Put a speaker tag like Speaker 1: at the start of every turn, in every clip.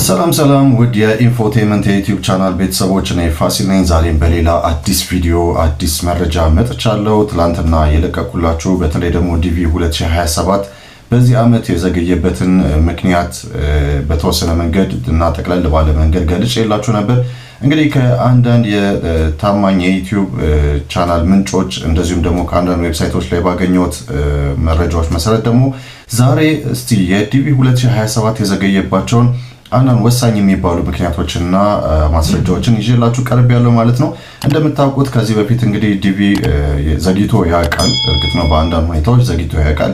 Speaker 1: ሰላም ውድ የኢንፎቴመንት የዩቲዩብ ቻናል ቤተሰቦች ነኝ ፋሲል ነኝ። ዛሬም በሌላ አዲስ ቪዲዮ አዲስ መረጃ መጥቻለሁ። ትላንትና የለቀኩላችሁ በተለይ ደግሞ ዲቪ 2027 በዚህ ዓመት የዘገየበትን ምክንያት በተወሰነ መንገድ እና ጠቅለል ባለ መንገድ ገልጬላችሁ ነበር። እንግዲህ ከአንዳንድ የታማኝ የዩቲዩብ ቻናል ምንጮች እንደዚሁም ደግሞ ከአንዳንድ ዌብሳይቶች ላይ ባገኘሁት መረጃዎች መሰረት ደግሞ ዛሬ እስቲ የዲቪ 2027 የዘገየባቸውን አንዳንድ ወሳኝ የሚባሉ ምክንያቶችና ማስረጃዎችን ይዤላችሁ ቀርብ ያለው ማለት ነው። እንደምታውቁት ከዚህ በፊት እንግዲህ ዲቪ ዘግይቶ ያውቃል። እርግጥ ነው በአንዳንድ ሁኔታዎች ዘግይቶ ያውቃል።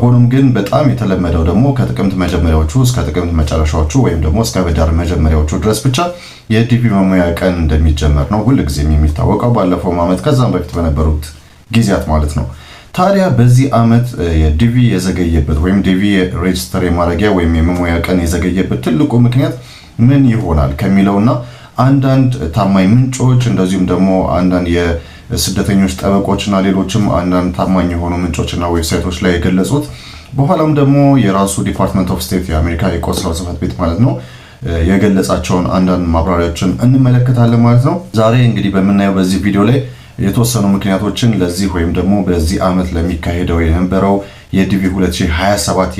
Speaker 1: ሆኖም ግን በጣም የተለመደው ደግሞ ከጥቅምት መጀመሪያዎቹ እስከ ጥቅምት መጨረሻዎቹ ወይም ደግሞ እስከ ህዳር መጀመሪያዎቹ ድረስ ብቻ የዲቪ መሙያ ቀን እንደሚጀመር ነው ሁልጊዜም የሚታወቀው፣ ባለፈው ዓመት ከዛም በፊት በነበሩት ጊዜያት ማለት ነው። ታዲያ በዚህ ዓመት የዲቪ የዘገየበት ወይም ዲቪ ሬጅስተር የማድረጊያ ወይም የመሙያ ቀን የዘገየበት ትልቁ ምክንያት ምን ይሆናል ከሚለውና አንዳንድ ታማኝ ምንጮች እንደዚሁም ደግሞ አንዳንድ የስደተኞች ጠበቆችና ሌሎችም አንዳንድ ታማኝ የሆኑ ምንጮችና ዌብሳይቶች ላይ የገለጹት በኋላም ደግሞ የራሱ ዲፓርትመንት ኦፍ ስቴት የአሜሪካ የቆንስላ ጽሕፈት ቤት ማለት ነው የገለጻቸውን አንዳንድ ማብራሪያዎችን እንመለከታለን ማለት ነው። ዛሬ እንግዲህ በምናየው በዚህ ቪዲዮ ላይ የተወሰኑ ምክንያቶችን ለዚህ ወይም ደግሞ በዚህ ዓመት ለሚካሄደው የነበረው የዲቪ 2027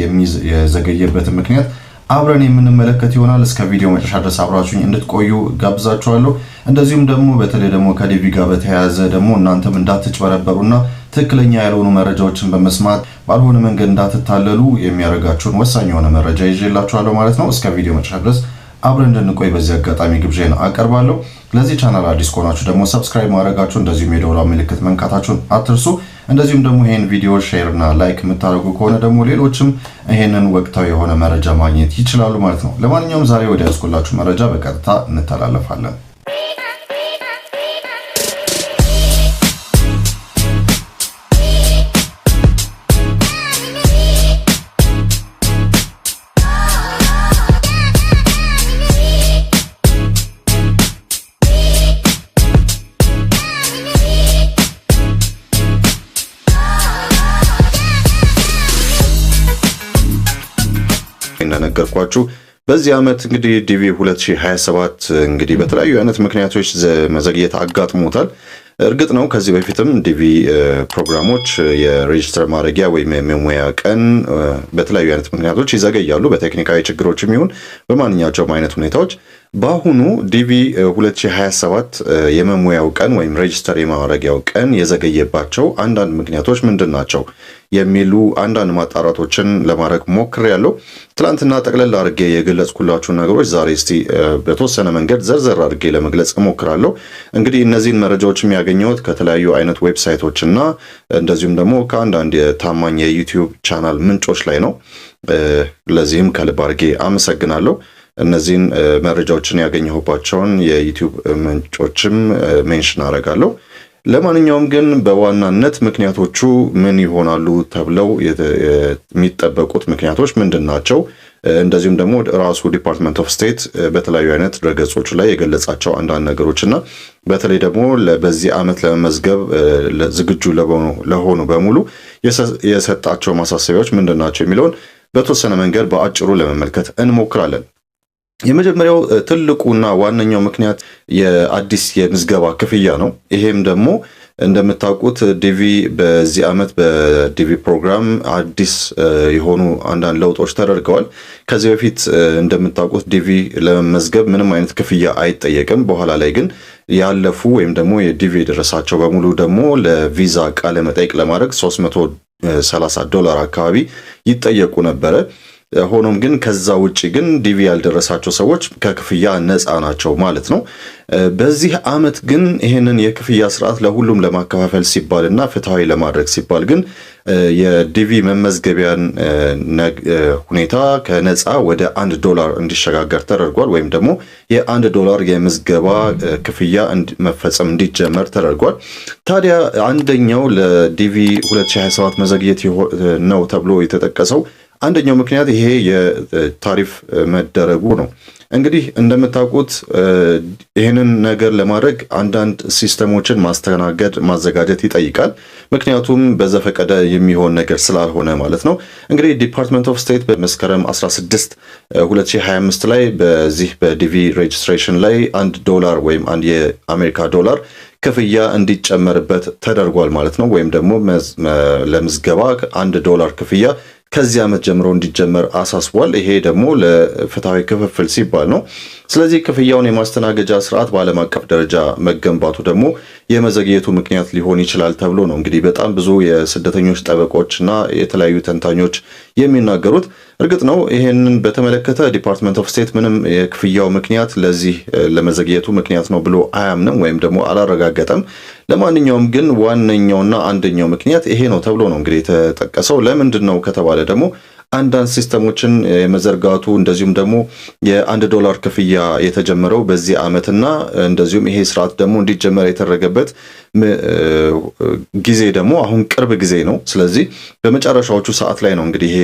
Speaker 1: የዘገየበት ምክንያት አብረን የምንመለከት ይሆናል። እስከ ቪዲዮ መጨረሻ ድረስ አብራችሁኝ እንድትቆዩ ጋብዛችኋለሁ። እንደዚሁም ደግሞ በተለይ ደግሞ ከዲቪ ጋር በተያያዘ ደግሞ እናንተም እንዳትጭበረበሩና ትክክለኛ ያልሆኑ መረጃዎችን በመስማት ባልሆነ መንገድ እንዳትታለሉ የሚያደርጋችሁን ወሳኝ የሆነ መረጃ ይዤላችኋለሁ ማለት ነው። እስከ ቪዲዮ መጨረሻ ድረስ አብረን እንድንቆይ በዚህ አጋጣሚ ግብዣን አቀርባለሁ። ለዚህ ቻናል አዲስ ከሆናችሁ ደግሞ ሰብስክራይብ ማድረጋችሁ እንደዚሁም የደወል ምልክት መንካታችሁን አትርሱ። እንደዚሁም ደግሞ ይሄን ቪዲዮ ሼር እና ላይክ የምታደርጉ ከሆነ ደግሞ ሌሎችም ይሄንን ወቅታዊ የሆነ መረጃ ማግኘት ይችላሉ ማለት ነው። ለማንኛውም ዛሬ ወደ ያስኩላችሁ መረጃ በቀጥታ እንተላለፋለን። እንደነገርኳችሁ በዚህ ዓመት እንግዲህ ዲቪ 2027 እንግዲህ በተለያዩ አይነት ምክንያቶች መዘግየት አጋጥሞታል። እርግጥ ነው ከዚህ በፊትም ዲቪ ፕሮግራሞች የሬጅስተር ማድረጊያ ወይም የመሙያ ቀን በተለያዩ አይነት ምክንያቶች ይዘገያሉ፣ በቴክኒካዊ ችግሮችም ይሁን በማንኛቸውም አይነት ሁኔታዎች። በአሁኑ ዲቪ 2027 የመሙያው ቀን ወይም ሬጅስተር የማድረጊያው ቀን የዘገየባቸው አንዳንድ ምክንያቶች ምንድን ናቸው የሚሉ አንዳንድ ማጣራቶችን ለማድረግ ሞክሬያለሁ። ትላንትና ጠቅለል አድርጌ የገለጽኩላችሁ ነገሮች ዛሬ እስቲ በተወሰነ መንገድ ዘርዘር አድርጌ ለመግለጽ እሞክራለሁ። እንግዲህ እነዚህን መረጃዎች የሚያገኘሁት ከተለያዩ አይነት ዌብሳይቶች እና እንደዚሁም ደግሞ ከአንዳንድ የታማኝ የዩቲዩብ ቻናል ምንጮች ላይ ነው። ለዚህም ከልብ አድርጌ አመሰግናለሁ። እነዚህን መረጃዎችን ያገኘሁባቸውን የዩቲዩብ ምንጮችም ሜንሽን አደርጋለሁ። ለማንኛውም ግን በዋናነት ምክንያቶቹ ምን ይሆናሉ ተብለው የሚጠበቁት ምክንያቶች ምንድን ናቸው? እንደዚሁም ደግሞ ራሱ ዲፓርትመንት ኦፍ ስቴት በተለያዩ አይነት ድረገጾቹ ላይ የገለጻቸው አንዳንድ ነገሮች እና በተለይ ደግሞ በዚህ ዓመት ለመመዝገብ ዝግጁ ለሆኑ በሙሉ የሰጣቸው ማሳሰቢያዎች ምንድን ናቸው የሚለውን በተወሰነ መንገድ በአጭሩ ለመመልከት እንሞክራለን። የመጀመሪያው ትልቁና ዋነኛው ምክንያት የአዲስ የምዝገባ ክፍያ ነው። ይሄም ደግሞ እንደምታውቁት ዲቪ በዚህ ዓመት በዲቪ ፕሮግራም አዲስ የሆኑ አንዳንድ ለውጦች ተደርገዋል። ከዚህ በፊት እንደምታውቁት ዲቪ ለመመዝገብ ምንም አይነት ክፍያ አይጠየቅም። በኋላ ላይ ግን ያለፉ ወይም ደግሞ የዲቪ የደረሳቸው በሙሉ ደግሞ ለቪዛ ቃለ መጠይቅ ለማድረግ $330 አካባቢ ይጠየቁ ነበረ። ሆኖም ግን ከዛ ውጪ ግን ዲቪ ያልደረሳቸው ሰዎች ከክፍያ ነፃ ናቸው ማለት ነው። በዚህ ዓመት ግን ይሄንን የክፍያ ስርዓት ለሁሉም ለማከፋፈል ሲባልና ፍትሐዊ ለማድረግ ሲባል ግን የዲቪ መመዝገቢያን ሁኔታ ከነፃ ወደ $1 እንዲሸጋገር ተደርጓል። ወይም ደግሞ $1 የምዝገባ ክፍያ መፈጸም እንዲጀመር ተደርጓል። ታዲያ አንደኛው ለዲቪ 2027 መዘግየት ነው ተብሎ የተጠቀሰው አንደኛው ምክንያት ይሄ የታሪፍ መደረጉ ነው። እንግዲህ እንደምታውቁት ይህንን ነገር ለማድረግ አንዳንድ ሲስተሞችን ማዘጋጀት ይጠይቃል። ምክንያቱም በዘፈቀደ የሚሆን ነገር ስላልሆነ ማለት ነው። እንግዲህ ዲፓርትመንት ኦፍ ስቴት በመስከረም 16 2025 ላይ በዚህ በዲቪ ሬጅስትሬሽን ላይ $1 ወይም አንድ የአሜሪካ ዶላር ክፍያ እንዲጨመርበት ተደርጓል ማለት ነው። ወይም ደግሞ ለምዝገባ $1 ክፍያ ከዚህ ዓመት ጀምሮ እንዲጀመር አሳስቧል። ይሄ ደግሞ ለፍትሃዊ ክፍፍል ሲባል ነው። ስለዚህ ክፍያውን የማስተናገጃ ስርዓት በዓለም አቀፍ ደረጃ መገንባቱ ደግሞ የመዘግየቱ ምክንያት ሊሆን ይችላል ተብሎ ነው እንግዲህ በጣም ብዙ የስደተኞች ጠበቆችና የተለያዩ ተንታኞች የሚናገሩት። እርግጥ ነው ይሄንን በተመለከተ ዲፓርትመንት ኦፍ ስቴት ምንም የክፍያው ምክንያት ለዚህ ለመዘግየቱ ምክንያት ነው ብሎ አያምንም ወይም ደግሞ አላረጋገጠም። ለማንኛውም ግን ዋነኛውና አንደኛው ምክንያት ይሄ ነው ተብሎ ነው እንግዲህ የተጠቀሰው። ለምንድን ነው ከተባለ ደግሞ አንዳንድ ሲስተሞችን የመዘርጋቱ እንደዚሁም ደግሞ $1 ክፍያ የተጀመረው በዚህ ዓመትና እንደዚሁም ይሄ ስርዓት ደግሞ እንዲጀመር የተደረገበት ጊዜ ደግሞ አሁን ቅርብ ጊዜ ነው። ስለዚህ በመጨረሻዎቹ ሰዓት ላይ ነው እንግዲህ ይሄ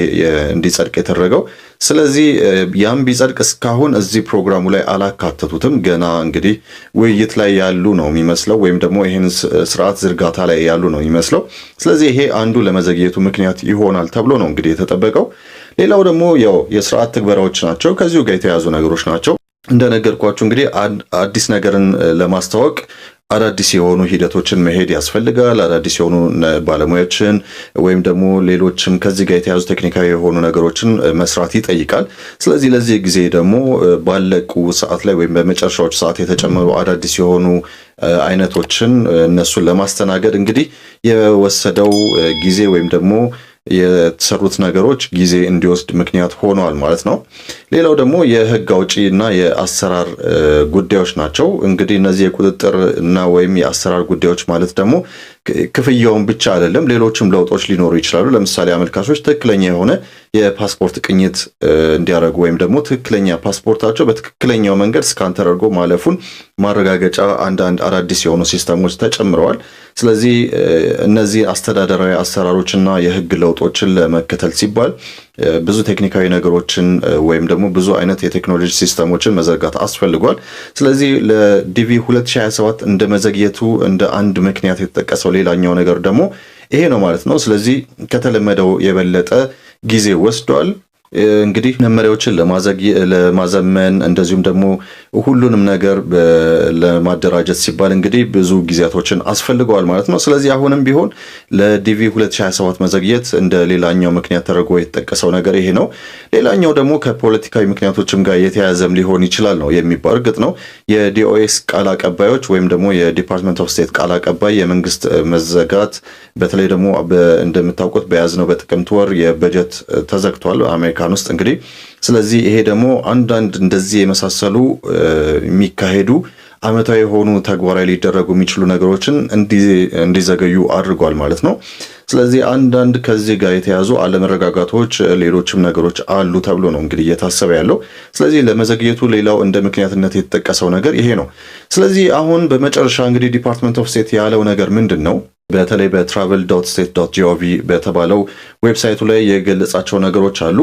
Speaker 1: እንዲጸድቅ የተደረገው። ስለዚህ ያም ቢጸድቅ እስካሁን እዚህ ፕሮግራሙ ላይ አላካተቱትም። ገና እንግዲህ ውይይት ላይ ያሉ ነው የሚመስለው ወይም ደግሞ ይሄን ስርዓት ዝርጋታ ላይ ያሉ ነው የሚመስለው። ስለዚህ ይሄ አንዱ ለመዘግየቱ ምክንያት ይሆናል ተብሎ ነው እንግዲህ የተጠበቀው። ሌላው ደግሞ ያው የስርዓት ትግበራዎች ናቸው፣ ከዚሁ ጋር የተያዙ ነገሮች ናቸው። እንደነገርኳችሁ እንግዲህ አዲስ ነገርን ለማስተዋወቅ አዳዲስ የሆኑ ሂደቶችን መሄድ ያስፈልጋል። አዳዲስ የሆኑ ባለሙያዎችን ወይም ደግሞ ሌሎችም ከዚህ ጋር የተያዙ ቴክኒካዊ የሆኑ ነገሮችን መስራት ይጠይቃል። ስለዚህ ለዚህ ጊዜ ደግሞ ባለቁ ሰዓት ላይ ወይም በመጨረሻዎች ሰዓት የተጨመሩ አዳዲስ የሆኑ አይነቶችን እነሱን ለማስተናገድ እንግዲህ የወሰደው ጊዜ ወይም ደግሞ የተሰሩት ነገሮች ጊዜ እንዲወስድ ምክንያት ሆነዋል ማለት ነው። ሌላው ደግሞ የህግ አውጪ እና የአሰራር ጉዳዮች ናቸው። እንግዲህ እነዚህ የቁጥጥር እና ወይም የአሰራር ጉዳዮች ማለት ደግሞ ክፍያውን ብቻ አይደለም፣ ሌሎችም ለውጦች ሊኖሩ ይችላሉ። ለምሳሌ አመልካቾች ትክክለኛ የሆነ የፓስፖርት ቅኝት እንዲያደርጉ ወይም ደግሞ ትክክለኛ ፓስፖርታቸው በትክክለኛው መንገድ ስካን ተደርጎ ማለፉን ማረጋገጫ አንዳንድ አዳዲስ የሆኑ ሲስተሞች ተጨምረዋል። ስለዚህ እነዚህ አስተዳደራዊ አሰራሮችና የህግ ለውጦችን ለመከተል ሲባል ብዙ ቴክኒካዊ ነገሮችን ወይም ደግሞ ብዙ አይነት የቴክኖሎጂ ሲስተሞችን መዘርጋት አስፈልጓል። ስለዚህ ለዲቪ 2027 እንደ መዘግየቱ እንደ አንድ ምክንያት የተጠቀሰው ሌላኛው ነገር ደግሞ ይሄ ነው ማለት ነው። ስለዚህ ከተለመደው የበለጠ ጊዜ ወስዷል። እንግዲህ መመሪያዎችን ለማዘመን እንደዚሁም ደግሞ ሁሉንም ነገር ለማደራጀት ሲባል እንግዲህ ብዙ ጊዜያቶችን አስፈልገዋል ማለት ነው። ስለዚህ አሁንም ቢሆን ለዲቪ 2027 መዘግየት እንደ ሌላኛው ምክንያት ተደርጎ የተጠቀሰው ነገር ይሄ ነው። ሌላኛው ደግሞ ከፖለቲካዊ ምክንያቶችም ጋር የተያያዘም ሊሆን ይችላል ነው የሚባል። እርግጥ ነው የዲኦኤስ ቃል አቀባዮች ወይም ደግሞ የዲፓርትመንት ኦፍ ስቴት ቃል አቀባይ የመንግስት መዘጋት በተለይ ደግሞ እንደምታውቁት በያዝነው በጥቅምት ወር የበጀት ተዘግቷል አሜሪካ ውስጥ እንግዲህ። ስለዚህ ይሄ ደግሞ አንዳንድ እንደዚህ የመሳሰሉ የሚካሄዱ አመታዊ የሆኑ ተግባራዊ ሊደረጉ የሚችሉ ነገሮችን እንዲዘገዩ አድርጓል ማለት ነው። ስለዚህ አንዳንድ ከዚህ ጋር የተያዙ አለመረጋጋቶች ሌሎችም ነገሮች አሉ ተብሎ ነው እንግዲህ እየታሰበ ያለው። ስለዚህ ለመዘግየቱ ሌላው እንደ ምክንያትነት የተጠቀሰው ነገር ይሄ ነው። ስለዚህ አሁን በመጨረሻ እንግዲህ ዲፓርትመንት ኦፍ ስቴት ያለው ነገር ምንድን ነው? በተለይ በtravel.state.gov በተባለው ዌብሳይቱ ላይ የገለጻቸው ነገሮች አሉ።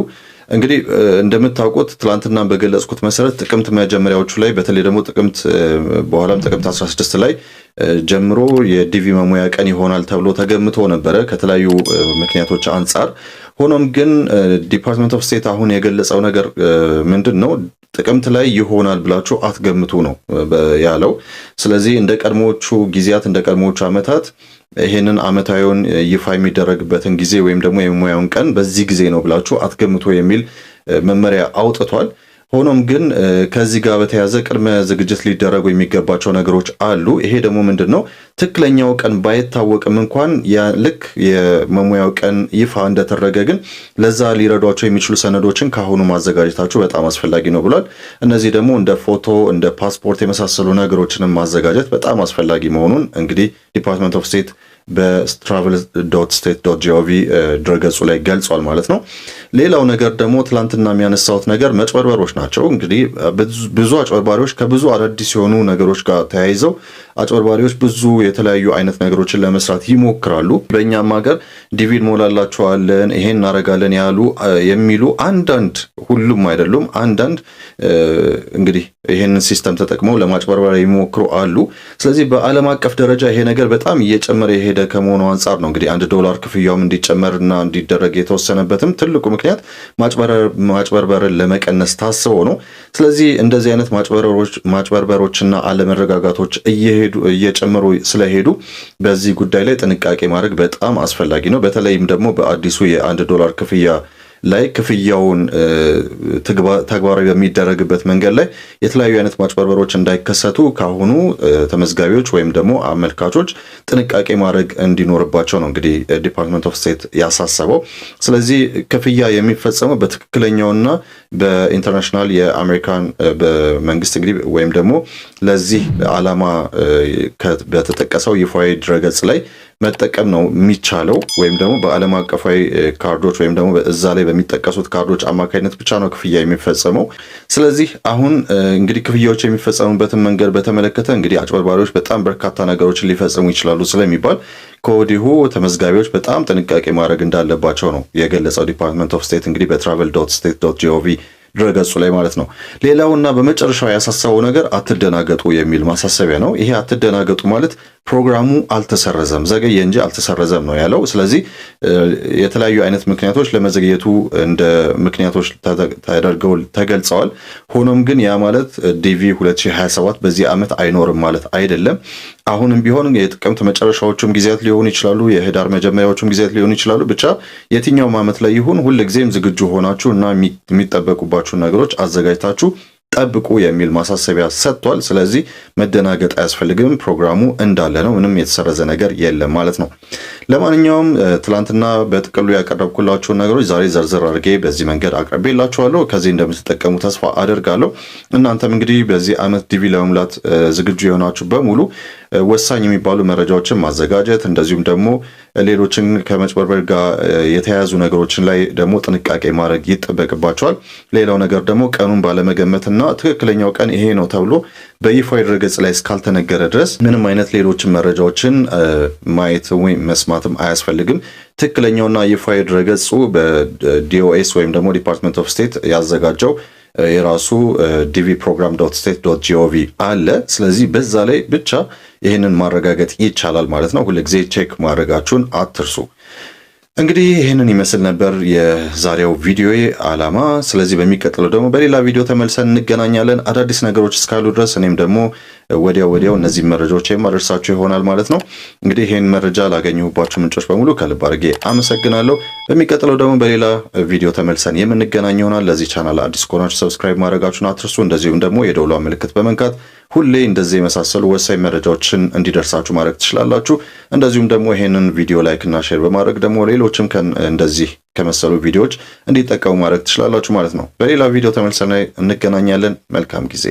Speaker 1: እንግዲህ እንደምታውቁት ትላንትና በገለጽኩት መሰረት ጥቅምት መጀመሪያዎቹ ላይ በተለይ ደግሞ ጥቅምት በኋላም ጥቅምት 16 ላይ ጀምሮ የዲቪ መሙያ ቀን ይሆናል ተብሎ ተገምቶ ነበረ ከተለያዩ ምክንያቶች አንጻር። ሆኖም ግን ዲፓርትመንት ኦፍ ስቴት አሁን የገለጸው ነገር ምንድን ነው? ጥቅምት ላይ ይሆናል ብላችሁ አትገምቱ ነው ያለው። ስለዚህ እንደ ቀድሞዎቹ ጊዜያት እንደ ቀድሞዎቹ ዓመታት ይሄንን ዓመታዊውን ይፋ የሚደረግበትን ጊዜ ወይም ደግሞ የመሙያውን ቀን በዚህ ጊዜ ነው ብላችሁ አትገምቱ የሚል መመሪያ አውጥቷል። ሆኖም ግን ከዚህ ጋር በተያያዘ ቅድመ ዝግጅት ሊደረጉ የሚገባቸው ነገሮች አሉ። ይሄ ደግሞ ምንድነው? ትክክለኛው ቀን ባይታወቅም እንኳን ልክ የመሙያው ቀን ይፋ እንደተደረገ ግን ለዛ ሊረዷቸው የሚችሉ ሰነዶችን ካሁኑ ማዘጋጀታቸው በጣም አስፈላጊ ነው ብሏል። እነዚህ ደግሞ እንደ ፎቶ፣ እንደ ፓስፖርት የመሳሰሉ ነገሮችንም ማዘጋጀት በጣም አስፈላጊ መሆኑን እንግዲህ ዲፓርትመንት ኦፍ ስቴት በtravel.state.gov ድረገጹ ላይ ገልጿል ማለት ነው። ሌላው ነገር ደግሞ ትላንትና የሚያነሳውት ነገር መጭበርበሮች ናቸው። እንግዲህ ብዙ አጭበርባሪዎች ከብዙ አዳዲስ የሆኑ ነገሮች ጋር ተያይዘው አጭበርባሪዎች ብዙ የተለያዩ አይነት ነገሮችን ለመስራት ይሞክራሉ። በእኛም ሀገር ዲቪ እንሞላላችኋለን ይሄን እናረጋለን ያሉ የሚሉ አንዳንድ ሁሉም አይደሉም አንዳንድ እንግዲህ ይሄንን ሲስተም ተጠቅመው ለማጭበርበር የሚሞክሩ አሉ። ስለዚህ በዓለም አቀፍ ደረጃ ይሄ ነገር በጣም እየጨመረ የሄደ ከመሆኑ አንፃር ነው እንግዲህ $1 ክፍያውም እንዲጨመርና እንዲደረግ የተወሰነበትም ትልቁ ምክንያት ማጭበርበርን ለመቀነስ ታስቦ ነው። ስለዚህ እንደዚህ አይነት ማጭበርበሮችና አለመረጋጋቶች እየጨመሩ ስለሄዱ በዚህ ጉዳይ ላይ ጥንቃቄ ማድረግ በጣም አስፈላጊ ነው። በተለይም ደግሞ በአዲሱ $1 ክፍያ ላይ ክፍያውን ተግባራዊ በሚደረግበት መንገድ ላይ የተለያዩ አይነት ማጭበርበሮች እንዳይከሰቱ ካሁኑ ተመዝጋቢዎች ወይም ደግሞ አመልካቾች ጥንቃቄ ማድረግ እንዲኖርባቸው ነው እንግዲህ ዲፓርትመንት ኦፍ ስቴት ያሳሰበው። ስለዚህ ክፍያ የሚፈጸመው በትክክለኛውና በኢንተርናሽናል የአሜሪካን በመንግስት እንግዲህ ወይም ደግሞ ለዚህ ዓላማ በተጠቀሰው ይፋዊ ድረገጽ ላይ መጠቀም ነው የሚቻለው ወይም ደግሞ በዓለም አቀፋዊ ካርዶች ወይም ደግሞ እዛ ላይ በሚጠቀሱት ካርዶች አማካይነት ብቻ ነው ክፍያ የሚፈጸመው። ስለዚህ አሁን እንግዲህ ክፍያዎች የሚፈጸሙበትን መንገድ በተመለከተ እንግዲህ አጭበርባሪዎች በጣም በርካታ ነገሮችን ሊፈጽሙ ይችላሉ ስለሚባል ከወዲሁ ተመዝጋቢዎች በጣም ጥንቃቄ ማድረግ እንዳለባቸው ነው የገለጸው ዲፓርትመንት ኦፍ ስቴት እንግዲህ በtravel.state.gov ድረገጹ ላይ ማለት ነው። ሌላውና በመጨረሻው ያሳሰበው ነገር አትደናገጡ የሚል ማሳሰቢያ ነው። ይሄ አትደናገጡ ማለት ፕሮግራሙ አልተሰረዘም ዘገየ እንጂ አልተሰረዘም ነው ያለው። ስለዚህ የተለያዩ አይነት ምክንያቶች ለመዘግየቱ እንደ ምክንያቶች ተደርገው ተገልጸዋል። ሆኖም ግን ያ ማለት ዲቪ 2027 በዚህ ዓመት አይኖርም ማለት አይደለም። አሁንም ቢሆን የጥቅምት መጨረሻዎቹም ጊዜያት ሊሆኑ ይችላሉ፣ የህዳር መጀመሪያዎቹም ጊዜያት ሊሆኑ ይችላሉ። ብቻ የትኛውም ዓመት ላይ ይሁን ሁልጊዜም ዝግጁ ሆናችሁ እና የሚጠበቁባችሁ ነገሮች አዘጋጅታችሁ ጠብቁ የሚል ማሳሰቢያ ሰጥቷል። ስለዚህ መደናገጥ አያስፈልግም። ፕሮግራሙ እንዳለ ነው። ምንም የተሰረዘ ነገር የለም ማለት ነው። ለማንኛውም ትላንትና በጥቅሉ ያቀረብኩላችሁ ነገሮች ዛሬ ዘርዘር አድርጌ በዚህ መንገድ አቅርቤላችኋለሁ። ከዚህ እንደምትጠቀሙ ተስፋ አደርጋለሁ። እናንተም እንግዲህ በዚህ ዓመት ዲቪ ለመሙላት ዝግጁ የሆናችሁ በሙሉ ወሳኝ የሚባሉ መረጃዎችን ማዘጋጀት እንደዚሁም ደግሞ ሌሎችን ከመጭበርበር ጋር የተያያዙ ነገሮችን ላይ ደግሞ ጥንቃቄ ማድረግ ይጠበቅባቸዋል። ሌላው ነገር ደግሞ ቀኑን ባለመገመትና ትክክለኛው ቀን ይሄ ነው ተብሎ በይፋዊ ድረገጽ ላይ እስካልተነገረ ድረስ ምንም አይነት ሌሎችን መረጃዎችን ማየት ወይም መስማትም አያስፈልግም። ትክክለኛውና ይፋዊ ድረገጹ በዲኦኤስ ወይም ደግሞ ዲፓርትመንት ኦፍ ስቴት ያዘጋጀው የራሱ dvprogram.state.gov አለ። ስለዚህ በዛ ላይ ብቻ ይህንን ማረጋገጥ ይቻላል ማለት ነው። ሁልጊዜ ቼክ ማድረጋችሁን አትርሱ። እንግዲህ ይህንን ይመስል ነበር የዛሬው ቪዲዮ ዓላማ። ስለዚህ በሚቀጥለው ደግሞ በሌላ ቪዲዮ ተመልሰን እንገናኛለን። አዳዲስ ነገሮች እስካሉ ድረስ እኔም ደግሞ ወዲያው እነዚህ መረጃዎች የማደርሳችሁ ይሆናል ማለት ነው። እንግዲህ ይህን መረጃ ላገኘሁባችሁ ምንጮች በሙሉ ከልብ አድርጌ አመሰግናለሁ። በሚቀጥለው ደግሞ በሌላ ቪዲዮ ተመልሰን የምንገናኝ ይሆናል። ለዚህ ቻናል አዲስ ከሆናችሁ ሰብስክራይብ ማድረጋችሁን አትርሱ። እንደዚሁም ደግሞ የደውሏ ምልክት በመንካት ሁሌ እንደዚህ የመሳሰሉ ወሳኝ መረጃዎችን እንዲደርሳችሁ ማድረግ ትችላላችሁ። እንደዚሁም ደግሞ ይሄንን ቪዲዮ ላይክ እና ሼር በማድረግ ደግሞ ሌሎችም እንደዚህ ከመሰሉ ቪዲዮዎች እንዲጠቀሙ ማድረግ ትችላላችሁ ማለት ነው። በሌላ ቪዲዮ ተመልሰን እንገናኛለን። መልካም ጊዜ